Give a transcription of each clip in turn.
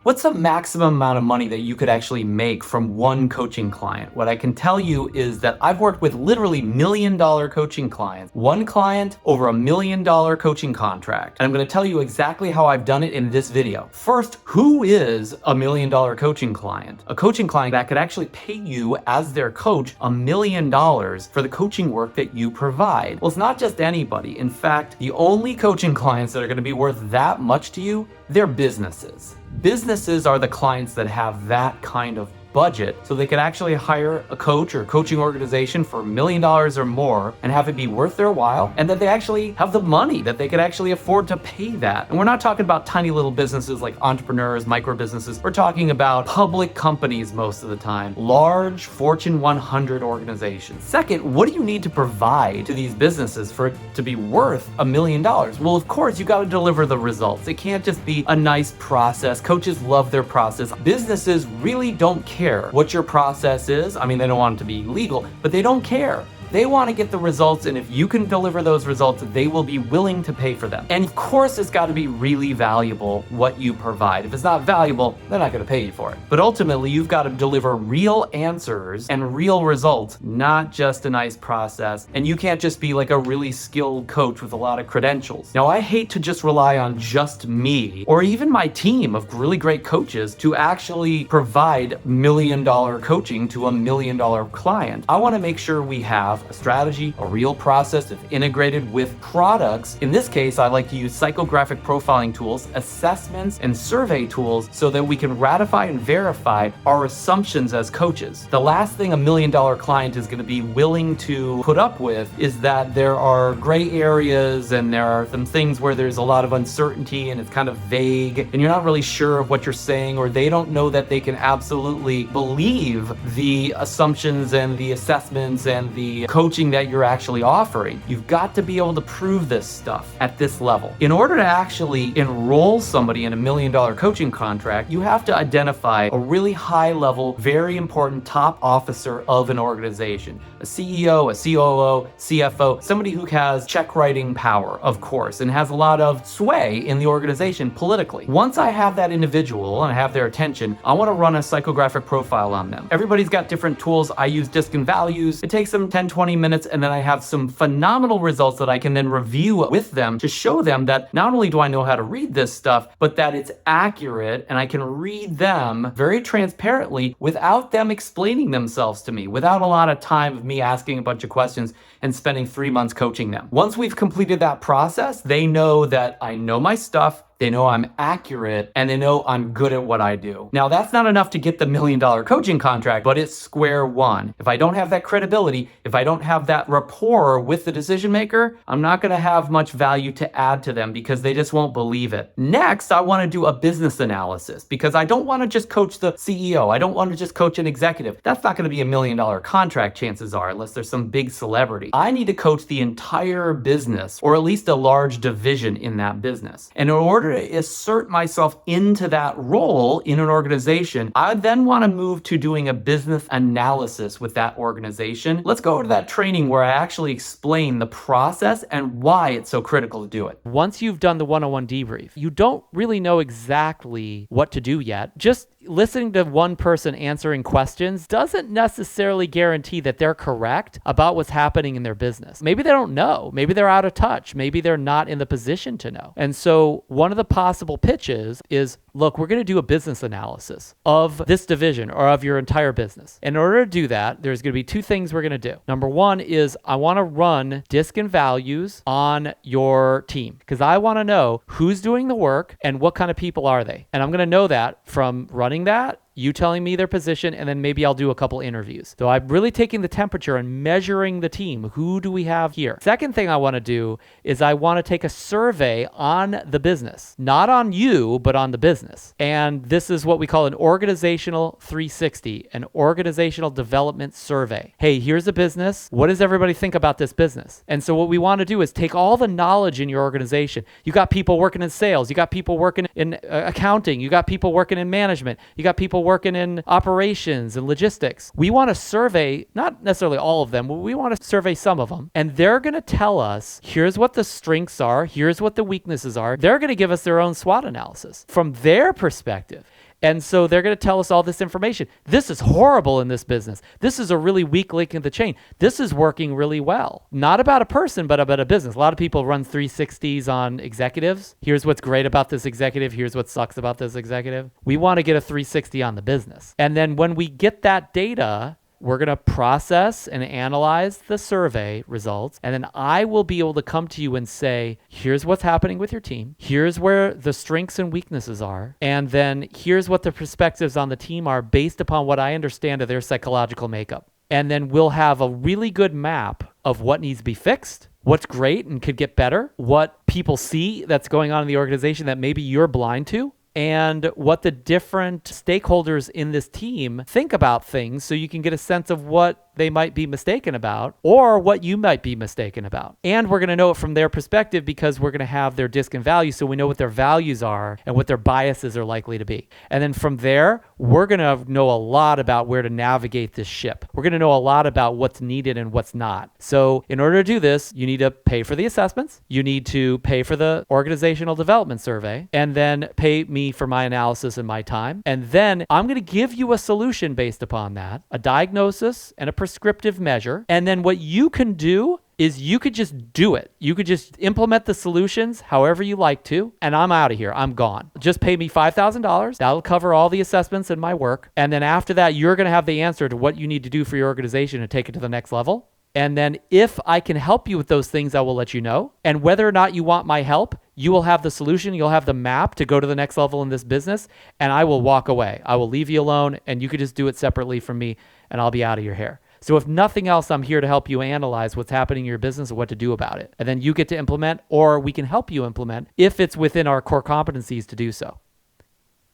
What's the maximum amount of money that you could actually make from one coaching client? What I can tell you is that I've worked with literally $1 million coaching clients. One client, over $1 million coaching contract. And I'm going to tell you exactly how I've done it in this video. First, who is a $1 million coaching client? A coaching client that could actually pay you as their coach $1 million for the coaching work that you provide. Well, it's not just anybody. In fact, the only coaching clients that are going to be worth that much to you, they're businesses. Businesses are the clients that have that kind of budget, so they could actually hire a coach or coaching organization for $1 million or more and have it be worth their while, and that they actually have the money that they could actually afford to pay that. And we're not talking about tiny little businesses like entrepreneurs, micro businesses. We're talking about public companies most of the time, large Fortune 100 organizations. Second, what do you need to provide to these businesses for it to be worth $1 million? Well, of course, you got to deliver the results. It can't just be a nice process. Coaches love their process. Businesses really don't care what your process is. I mean, they don't want it to be legal, but they don't care. They want to get the results, and if you can deliver those results, they will be willing to pay for them. And of course, it's got to be really valuable what you provide. If it's not valuable, they're not going to pay you for it. But ultimately, you've got to deliver real answers and real results, not just a nice process. And you can't just be like a really skilled coach with a lot of credentials. Now, I hate to just rely on just me or even my team of really great coaches to actually provide $1 million coaching to $1 million client. I want to make sure we have a strategy, a real process that's integrated with products. In this case, I like to use psychographic profiling tools, assessments, and survey tools so that we can ratify and verify our assumptions as coaches. The last thing $1 million client is going to be willing to put up with is that there are gray areas and there are some things where there's a lot of uncertainty and it's kind of vague and you're not really sure of what you're saying, or they don't know that they can absolutely believe the assumptions and the assessments and the coaching that you're actually offering. You've got to be able to prove this stuff at this level. In order to actually enroll somebody in $1 million coaching contract, you have to identify a really high level, very important top officer of an organization. A CEO, a COO, CFO, somebody who has check writing power, of course, and has a lot of sway in the organization politically. Once I have that individual and I have their attention, I want to run a psychographic profile on them. Everybody's got different tools. I use DISC and values. It takes them 10-20 minutes, and then I have some phenomenal results that I can then review with them to show them that not only do I know how to read this stuff, but that it's accurate and I can read them very transparently without them explaining themselves to me, without a lot of time of me asking a bunch of questions and spending 3 months coaching them. Once we've completed that process, they know that I know my stuff, they know I'm accurate, and they know I'm good at what I do. Now, that's not enough to get the $1 million coaching contract, but it's square one. If I don't have that credibility, if I don't have that rapport with the decision maker, I'm not going to have much value to add to them because they just won't believe it. Next, I want to do a business analysis because I don't want to just coach the CEO. I don't want to just coach an executive. That's not going to be $1 million contract, chances are, unless there's some big celebrity. I need to coach the entire business, or at least a large division in that business. And in order to assert myself into that role in an organization, I then want to move to doing a business analysis with that organization. Let's go to that training where I actually explain the process and why it's so critical to do it. Once you've done the one-on-one debrief, you don't really know exactly what to do yet. Just listening to one person answering questions doesn't necessarily guarantee that they're correct about what's happening in their business. Maybe they don't know. Maybe they're out of touch. Maybe they're not in the position to know. And so one of the possible pitches is, look, we're going to do a business analysis of this division or of your entire business. In order to do that, there's going to be two things we're going to do. Number one is I want to run DISC and values on your team because I want to know who's doing the work and what kind of people are they. And I'm going to know that from running that, you telling me their position, and then maybe I'll do a couple interviews. So I'm really taking the temperature and measuring the team. Who do we have here? Second thing I want to do is I want to take a survey on the business, not on you, but on the business. And this is what we call an organizational 360, an organizational development survey. Hey, here's a business. What does everybody think about this business? And so what we want to do is take all the knowledge in your organization. You got people working in sales. You got people working in accounting. You got people working in management. You got people working in operations and logistics. We want to survey, not necessarily all of them, but we want to survey some of them. And they're going to tell us, here's what the strengths are, here's what the weaknesses are. They're going to give us their own SWOT analysis from their perspective. And so they're going to tell us all this information. This is horrible in this business. This is a really weak link in the chain. This is working really well. Not about a person, but about a business. A lot of people run 360s on executives. Here's what's great about this executive. Here's what sucks about this executive. We want to get a 360 on the business. And then when we get that data, we're going to process and analyze the survey results. And then I will be able to come to you and say, here's what's happening with your team. Here's where the strengths and weaknesses are. And then here's what the perspectives on the team are based upon what I understand of their psychological makeup. And then we'll have a really good map of what needs to be fixed, what's great and could get better, what people see that's going on in the organization that maybe you're blind to, and what the different stakeholders in this team think about things, so you can get a sense of what they might be mistaken about or what you might be mistaken about. And we're going to know it from their perspective because we're going to have their disc and value, so we know what their values are and what their biases are likely to be. And then from there, we're going to know a lot about where to navigate this ship. We're going to know a lot about what's needed and what's not. So in order to do this, you need to pay for the assessments, you need to pay for the organizational development survey, and then pay me for my analysis and my time. And then I'm going to give you a solution based upon that, a diagnosis and a prescriptive measure. And then what you can do is you could just do it. You could just implement the solutions however you like to, and I'm out of here. I'm gone. Just pay me $5,000. That'll cover all the assessments and my work. And then after that, you're going to have the answer to what you need to do for your organization to take it to the next level. And then if I can help you with those things, I will let you know. And whether or not you want my help, you will have the solution. You'll have the map to go to the next level in this business, and I will walk away. I will leave you alone, and you could just do it separately from me, and I'll be out of your hair. So if nothing else, I'm here to help you analyze what's happening in your business and what to do about it. And then you get to implement, or we can help you implement if it's within our core competencies to do so.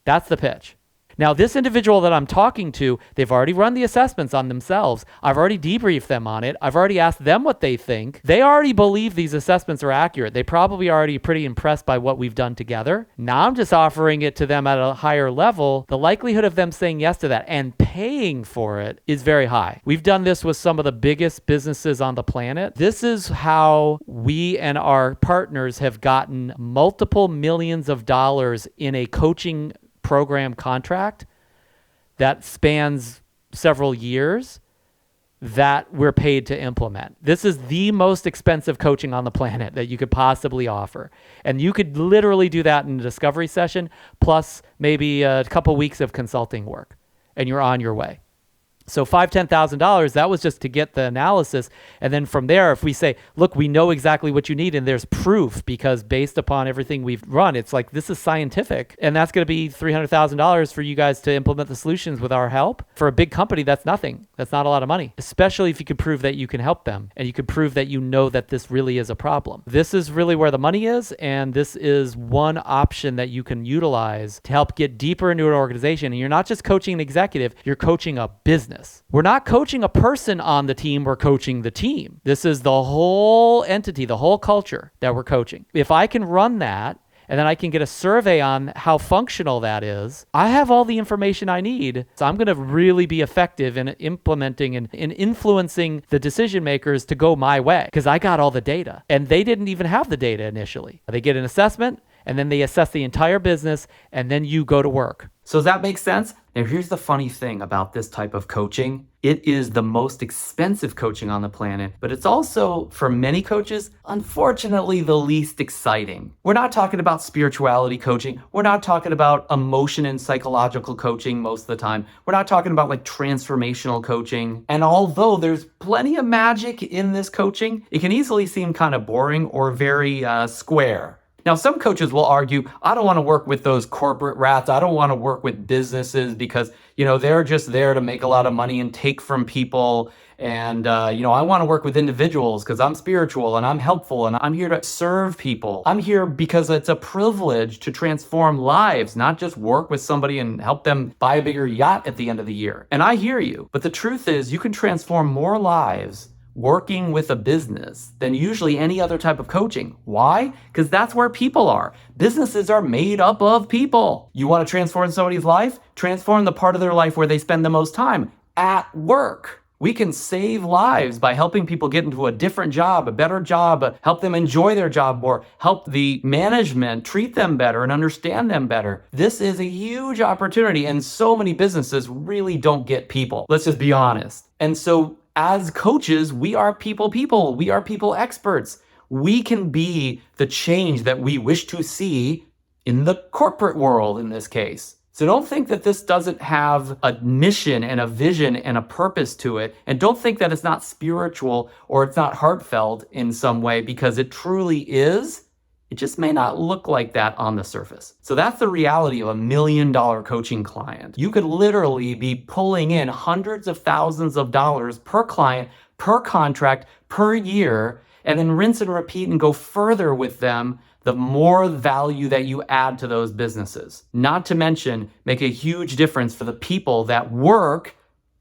That's the pitch. Now, this individual that I'm talking to, they've already run the assessments on themselves. I've already debriefed them on it. I've already asked them what they think. They already believe these assessments are accurate. They probably already pretty impressed by what we've done together. Now I'm just offering it to them at a higher level. The likelihood of them saying yes to that and paying for it is very high. We've done this with some of the biggest businesses on the planet. This is how we and our partners have gotten multiple millions of dollars in a coaching program contract that spans several years that we're paid to implement. This is the most expensive coaching on the planet that you could possibly offer. And you could literally do that in a discovery session, plus maybe a couple weeks of consulting work, and you're on your way. So $5,000, $10,000, that was just to get the analysis. And then from there, if we say, look, we know exactly what you need, and there's proof because based upon everything we've run, it's like, this is scientific. And that's going to be $300,000 for you guys to implement the solutions with our help. For a big company, that's nothing. That's not a lot of money, especially if you can prove that you can help them and you can prove that you know that this really is a problem. This is really where the money is. And this is one option that you can utilize to help get deeper into an organization. And you're not just coaching an executive, you're coaching a business. We're not coaching a person on the team, we're coaching the team. This is the whole entity, the whole culture that we're coaching. If I can run that, and then I can get a survey on how functional that is, I have all the information I need. So I'm going to really be effective in implementing and in influencing the decision makers to go my way because I got all the data. And they didn't even have the data initially. They get an assessment, and then they assess the entire business, and then you go to work. So does that make sense? Now, here's the funny thing about this type of coaching. It is the most expensive coaching on the planet, but it's also, for many coaches, unfortunately, the least exciting. We're not talking about spirituality coaching. We're not talking about emotion and psychological coaching most of the time. We're not talking about like transformational coaching. And although there's plenty of magic in this coaching, it can easily seem kind of boring or very square. Now, some coaches will argue, I don't want to work with those corporate rats. I don't want to work with businesses because, they're just there to make a lot of money and take from people. And, I want to work with individuals because I'm spiritual and I'm helpful and I'm here to serve people. I'm here because it's a privilege to transform lives, not just work with somebody and help them buy a bigger yacht at the end of the year. And I hear you. But the truth is, you can transform more lives working with a business than usually any other type of coaching. Why? Because that's where people are. Businesses are made up of people. You want to transform somebody's life? Transform the part of their life where they spend the most time, at work. We can save lives by helping people get into a different job, a better job, help them enjoy their job more, help the management treat them better and understand them better. This is a huge opportunity, and so many businesses really don't get people. Let's just be honest. And so as coaches, we are people. We are people experts. We can be the change that we wish to see in the corporate world in this case. So don't think that this doesn't have a mission and a vision and a purpose to it. And don't think that it's not spiritual or it's not heartfelt in some way, because it truly is. It just may not look like that on the surface. So that's the reality of $1 million coaching client. You could literally be pulling in hundreds of thousands of dollars per client, per contract, per year, and then rinse and repeat and go further with them the more value that you add to those businesses. Not to mention, make a huge difference for the people that work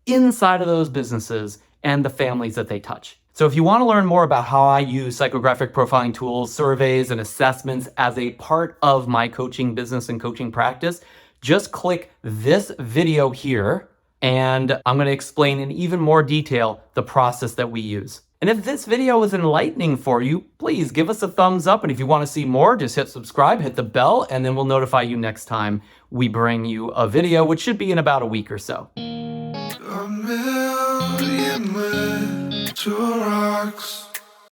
inside of those businesses and the families that they touch. So if you want to learn more about how I use psychographic profiling tools, surveys, and assessments as a part of my coaching business and coaching practice, just click this video here, and I'm going to explain in even more detail the process that we use. And if this video was enlightening for you, please give us a thumbs up. And if you want to see more, just hit subscribe, hit the bell, and then we'll notify you next time we bring you a video, which should be in about a week or so. A million little rocks.